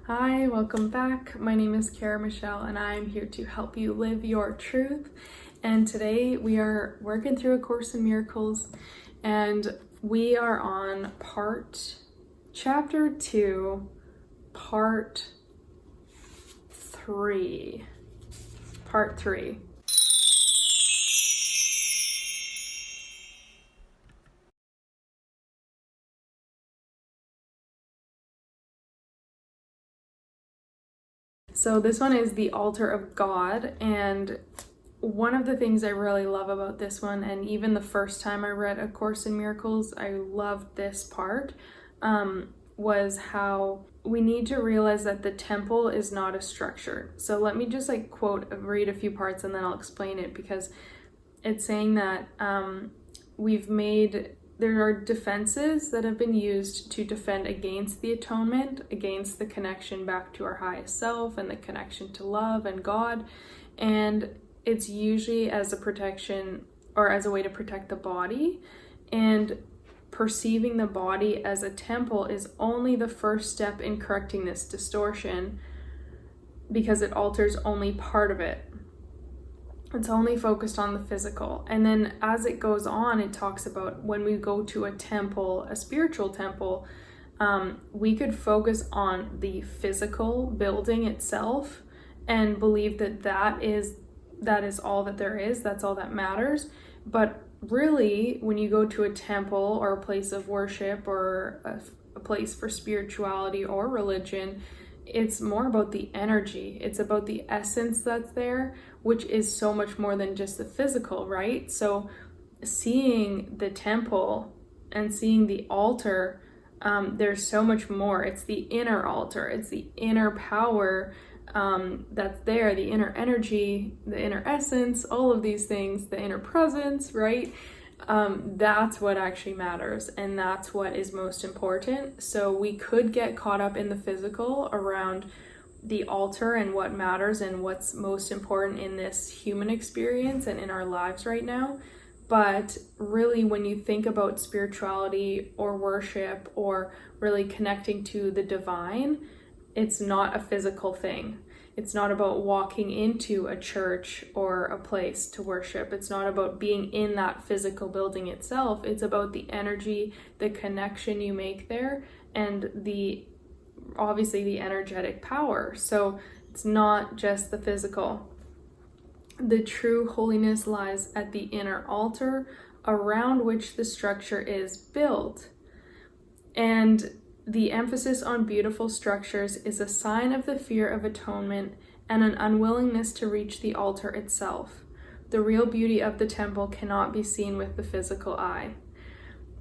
Hi, welcome back. My name is Kara Michelle and I'm here to help you live your truth. And today we are working through A Course in Miracles and we are on chapter 2, part 3. Part 3. So this one is the altar of God, and one of the things I really love about this one, and even the first time I read A Course in Miracles, I loved this part, was how we need to realize that the temple is not a structure. So let me just read a few parts and then I'll explain it, because it's saying that there are defenses that have been used to defend against the atonement, against the connection back to our highest self and the connection to love and God. And it's usually as a protection or as a way to protect the body. And perceiving the body as a temple is only the first step in correcting this distortion, because it alters only part of it. It's only focused on the physical. And then as it goes on, it talks about when we go to a temple, a spiritual temple, we could focus on the physical building itself and believe that is all that there is, that's all that matters. But really, when you go to a temple or a place of worship or a place for spirituality or religion, it's more about the energy. It's about the essence that's there, which is so much more than just the physical, right? So seeing the temple and seeing the altar, there's so much more. It's the inner altar. It's the inner power that's there, the inner energy, the inner essence, all of these things, the inner presence, right? That's what actually matters, and that's what is most important. So we could get caught up in the physical around the altar and what matters and what's most important in this human experience and in our lives right now. But really, when you think about spirituality or worship or really connecting to the divine, it's not a physical thing. It's not about walking into a church or a place to worship. It's not about being in that physical building itself. It's about the energy, the connection you make there, and obviously the energetic power. So it's not just the physical. The true holiness lies at the inner altar around which the structure is built. And the emphasis on beautiful structures is a sign of the fear of atonement and an unwillingness to reach the altar itself. The real beauty of the temple cannot be seen with the physical eye.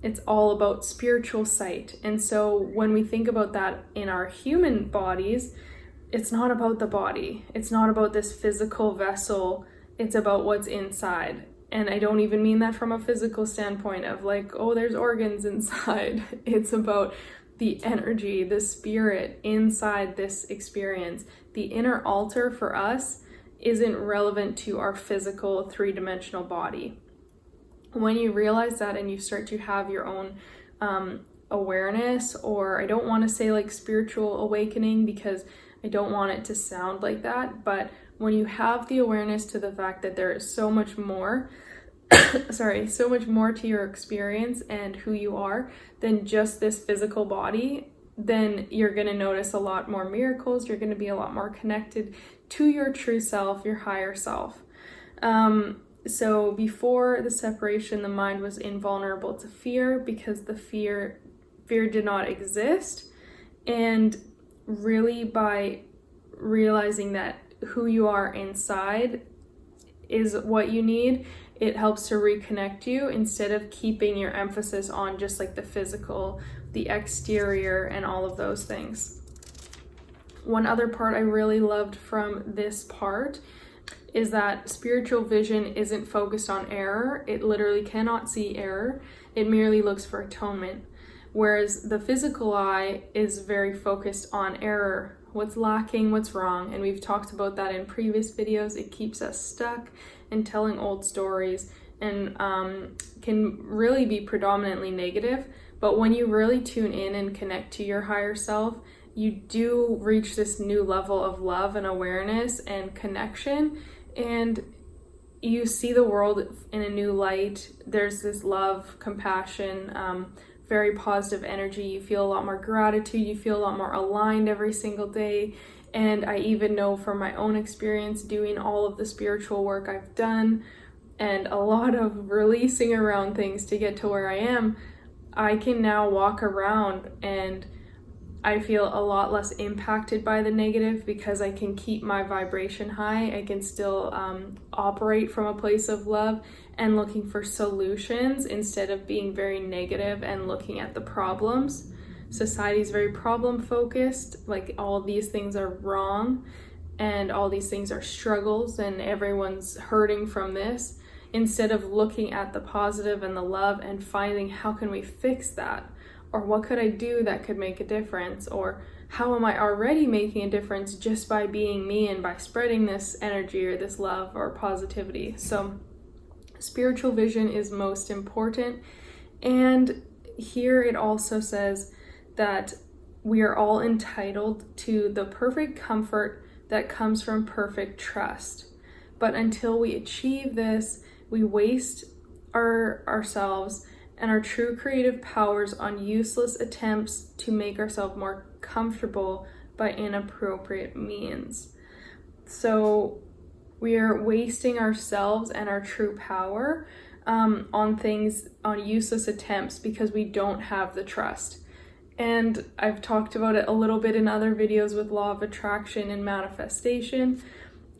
It's all about spiritual sight. And so when we think about that in our human bodies, it's not about the body. It's not about this physical vessel. It's about what's inside. And I don't even mean that from a physical standpoint of there's organs inside. It's about the energy, the spirit inside this experience. The inner altar for us isn't relevant to our physical three-dimensional body. When you realize that and you start to have your own awareness, or I don't want to say spiritual awakening because I don't want it to sound like that, but when you have the awareness to the fact that there is so much more so much more to your experience and who you are than just this physical body, then you're going to notice a lot more miracles. You're going to be a lot more connected to your true self, your higher self. So before the separation, the mind was invulnerable to fear because the fear did not exist. And really, by realizing that who you are inside is what you need, it helps to reconnect you instead of keeping your emphasis on just the physical, the exterior, and all of those things. One other part I really loved from this part is that spiritual vision isn't focused on error. It literally cannot see error. It merely looks for atonement. Whereas the physical eye is very focused on error, what's lacking, what's wrong. And we've talked about that in previous videos. It keeps us stuck in telling old stories and can really be predominantly negative. But when you really tune in and connect to your higher self, you do reach this new level of love and awareness and connection, and you see the world in a new light. There's this love, compassion, very positive energy. You feel a lot more gratitude. You feel a lot more aligned every single day. And I even know from my own experience doing all of the spiritual work I've done and a lot of releasing around things to get to where I am, I can now walk around and I feel a lot less impacted by the negative because I can keep my vibration high. I can still operate from a place of love and looking for solutions instead of being very negative and looking at the problems. Society is very problem focused, like all these things are wrong and all these things are struggles and everyone's hurting from this, instead of looking at the positive and the love and finding how can we fix that. Or what could I do that could make a difference? Or how am I already making a difference just by being me and by spreading this energy or this love or positivity? So spiritual vision is most important. And here it also says that we are all entitled to the perfect comfort that comes from perfect trust. But until we achieve this, we waste ourselves and our true creative powers on useless attempts to make ourselves more comfortable by inappropriate means. So we are wasting ourselves and our true power on useless attempts because we don't have the trust. And I've talked about it a little bit in other videos with law of attraction and manifestation.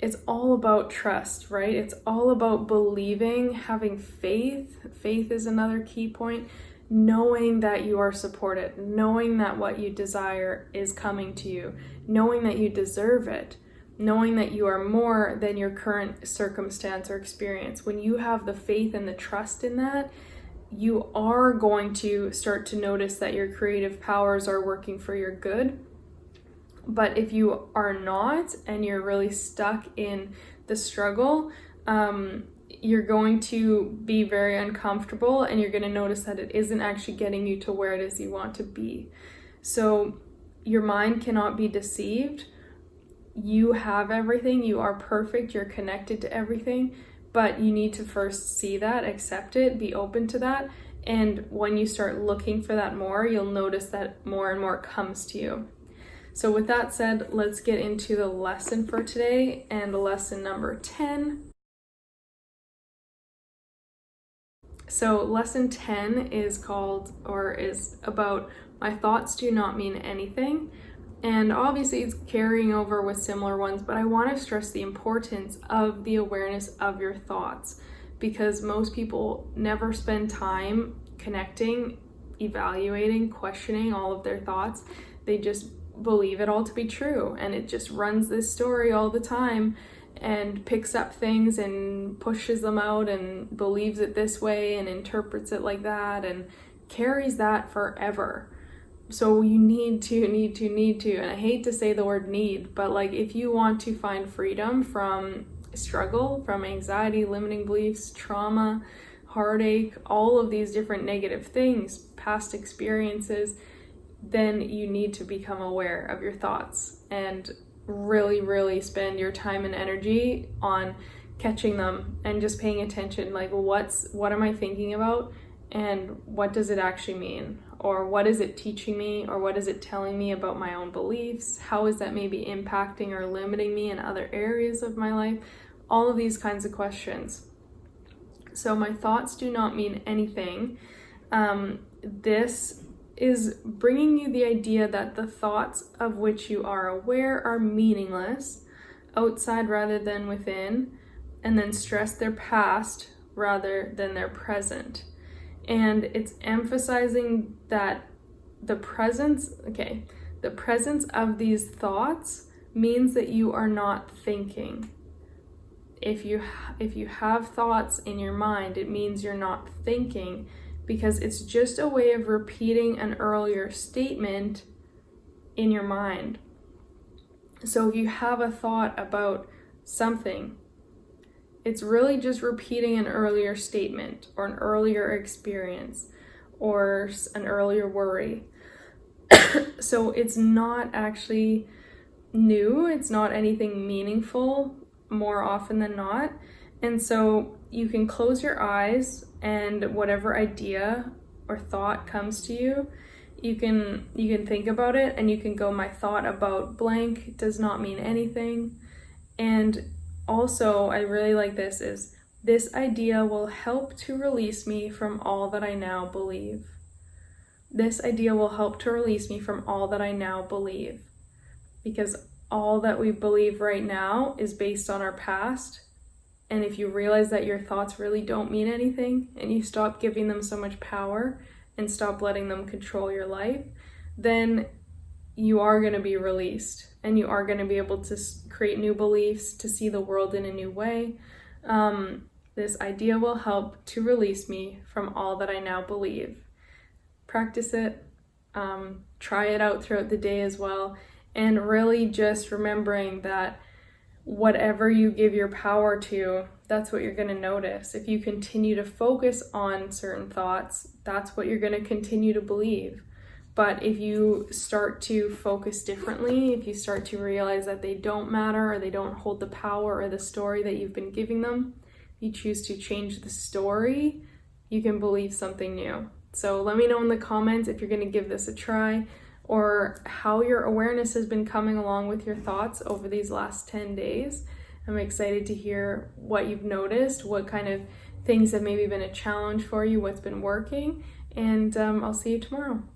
It's all about trust, right? It's all about believing, having faith. Faith is another key point. Knowing that you are supported, knowing that what you desire is coming to you, knowing that you deserve it, knowing that you are more than your current circumstance or experience. When you have the faith and the trust in that, you are going to start to notice that your creative powers are working for your good. But if you are not, and you're really stuck in the struggle, you're going to be very uncomfortable, and you're going to notice that it isn't actually getting you to where it is you want to be. So your mind cannot be deceived. You have everything. You are perfect. You're connected to everything. But you need to first see that, accept it, be open to that. And when you start looking for that more, you'll notice that more and more comes to you. So with that said, let's get into the lesson for today, and lesson number 10. So lesson 10 is about my thoughts do not mean anything. And obviously it's carrying over with similar ones, but I want to stress the importance of the awareness of your thoughts, because most people never spend time connecting, evaluating, questioning all of their thoughts. They just believe it all to be true, and it just runs this story all the time and picks up things and pushes them out and believes it this way and interprets it like that and carries that forever. So you need to, and I hate to say the word need, but like if you want to find freedom from struggle, from anxiety, limiting beliefs, trauma, heartache, all of these different negative things, past experiences, then you need to become aware of your thoughts and really spend your time and energy on catching them and just paying attention. Like what am I thinking about, and what does it actually mean, or what is it teaching me, or what is it telling me about my own beliefs? How is that maybe impacting or limiting me in other areas of my life? All of these kinds of questions. So my thoughts do not mean anything. This is bringing you the idea that the thoughts of which you are aware are meaningless, outside rather than within, and then stress their past rather than their present. And it's emphasizing that the presence of these thoughts means that you are not thinking. If you have thoughts in your mind, it means you're not thinking, because it's just a way of repeating an earlier statement in your mind. So if you have a thought about something, it's really just repeating an earlier statement or an earlier experience or an earlier worry. So it's not actually new, it's not anything meaningful more often than not. And so you can close your eyes, and whatever idea or thought comes to you, you can think about it, and you can go, my thought about blank does not mean anything. And also, I really like this idea will help to release me from all that I now believe. This idea will help to release me from all that I now believe. Because all that we believe right now is based on our past. And if you realize that your thoughts really don't mean anything, and you stop giving them so much power and stop letting them control your life, then you are going to be released, and you are going to be able to create new beliefs, to see the world in a new way. This idea will help to release me from all that I now believe. Practice it, try it out throughout the day as well, and really just remembering that whatever you give your power to, that's what you're going to notice. If you continue to focus on certain thoughts, that's what you're going to continue to believe. But if you start to focus differently, if you start to realize that they don't matter, or they don't hold the power or the story that you've been giving them, if you choose to change the story, you can believe something new. So let me know in the comments if you're going to give this a try, or how your awareness has been coming along with your thoughts over these last 10 days. I'm excited to hear what you've noticed, what kind of things have maybe been a challenge for you, what's been working, and I'll see you tomorrow.